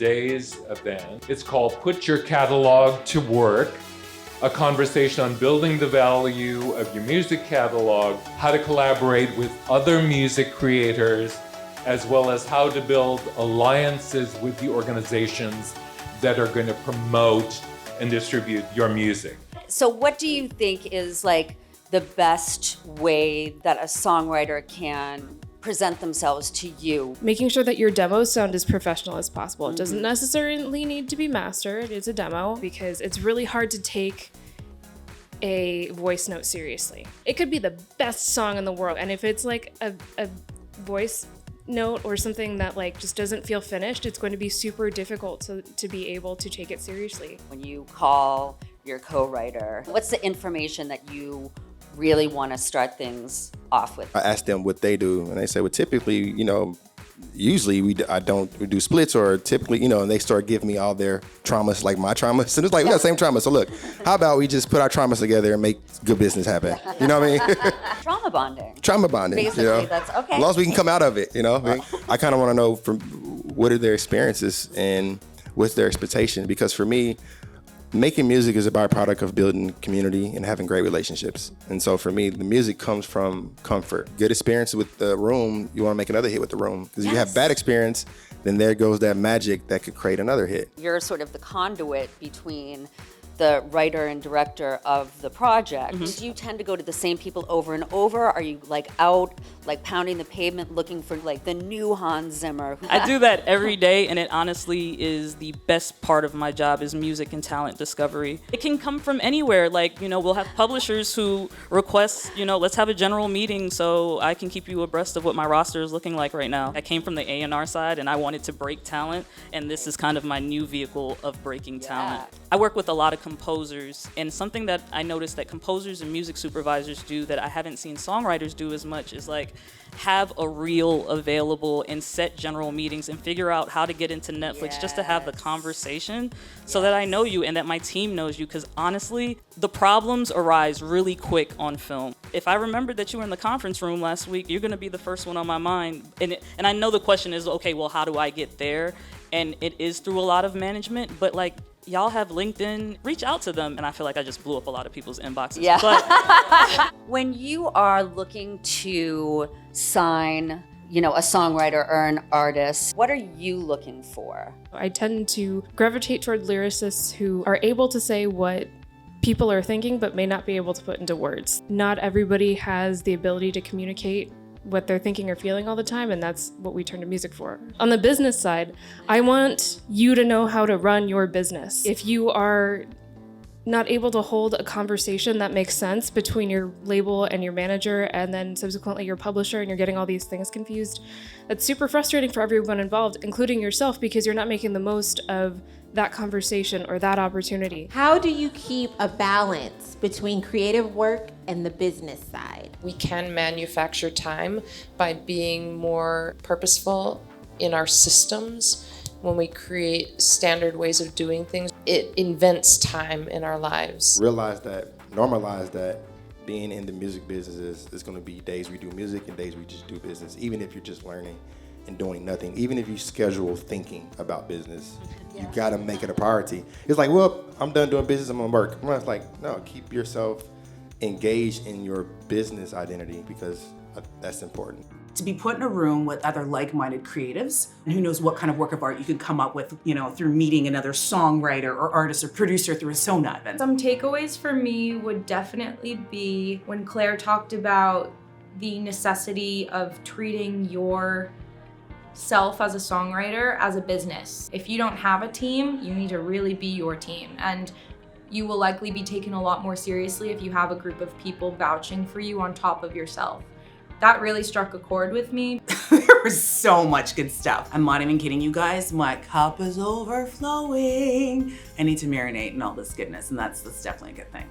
today's event. It's called Put Your Catalog to Work, a conversation on building the value of your music catalog, how to collaborate with other music creators, as well as how to build alliances with the organizations that are going to promote and distribute your music. So what do you think is like the best way that a songwriter can present themselves to you? Making sure that your demos sound as professional as possible. It doesn't necessarily need to be mastered. It's a demo because it's really hard to take a voice note seriously. It could be the best song in the world, and if it's like a voice note or something that like just doesn't feel finished, it's going to be super difficult to be able to take it seriously. When you call your co-writer, what's the information that you really want to start things off with? I ask them what they do, and they say, well, typically, usually we do splits, or typically, and they start giving me all their traumas, like my traumas. And it's like, we got the same trauma. So look, how about we just put our traumas together and make good business happen? You know what I mean? Trauma bonding. Trauma bonding. Basically, that's okay. As long as we can come out of it, I kind of want to know from what are their experiences and what's their expectation. Because for me, making music is a byproduct of building community and having great relationships. And so for me, the music comes from comfort. Good experience with the room, you want to make another hit with the room. Because if you have bad experience, then there goes that magic that could create another hit. You're sort of the conduit between the writer and director of the project. Do you tend to go to the same people over and over? Are you out pounding the pavement looking for the new Hans Zimmer? I do that every day, and it honestly is the best part of my job is music and talent discovery. It can come from anywhere. We'll have publishers who request, let's have a general meeting so I can keep you abreast of what my roster is looking like right now. I came from the A&R side, and I wanted to break talent, and this is kind of my new vehicle of breaking talent. I work with a lot of composers, and something that I noticed that composers and music supervisors do that I haven't seen songwriters do as much is have a reel available and set general meetings and figure out how to get into Netflix just to have the conversation so that I know you and that my team knows you, because honestly, the problems arise really quick on film. If I remembered that you were in the conference room last week, you're going to be the first one on my mind. And I know the question is, okay, well, how do I get there? And it is through a lot of management, but y'all have LinkedIn, reach out to them. And I feel like I just blew up a lot of people's inboxes. Yeah. But when you are looking to sign, a songwriter or an artist, what are you looking for? I tend to gravitate toward lyricists who are able to say what people are thinking but may not be able to put into words. Not everybody has the ability to communicate what they're thinking or feeling all the time, and that's what we turn to music for. On the business side, I want you to know how to run your business. If you are not able to hold a conversation that makes sense between your label and your manager and then subsequently your publisher, and you're getting all these things confused, that's super frustrating for everyone involved, including yourself, because you're not making the most of that conversation or that opportunity. How do you keep a balance between creative work and the business side? We can manufacture time by being more purposeful in our systems. When we create standard ways of doing things, it invents time in our lives. Normalize that being in the music business is going to be days we do music and days we just do business, even if you're just learning and doing nothing. Even if you schedule thinking about business, you got to make it a priority. It's like, well, I'm done doing business, I'm going to work. It's like, no, keep yourself engaged in your business identity, because that's important. To be put in a room with other like-minded creatives, and who knows what kind of work of art you could come up with, through meeting another songwriter or artist or producer through a SONA event. Some takeaways for me would definitely be when Claire talked about the necessity of treating yourself as a songwriter as a business. If you don't have a team, you need to really be your team. And you will likely be taken a lot more seriously if you have a group of people vouching for you on top of yourself. That really struck a chord with me. There was so much good stuff. I'm not even kidding you guys. My cup is overflowing. I need to marinate in all this goodness, and that's definitely a good thing.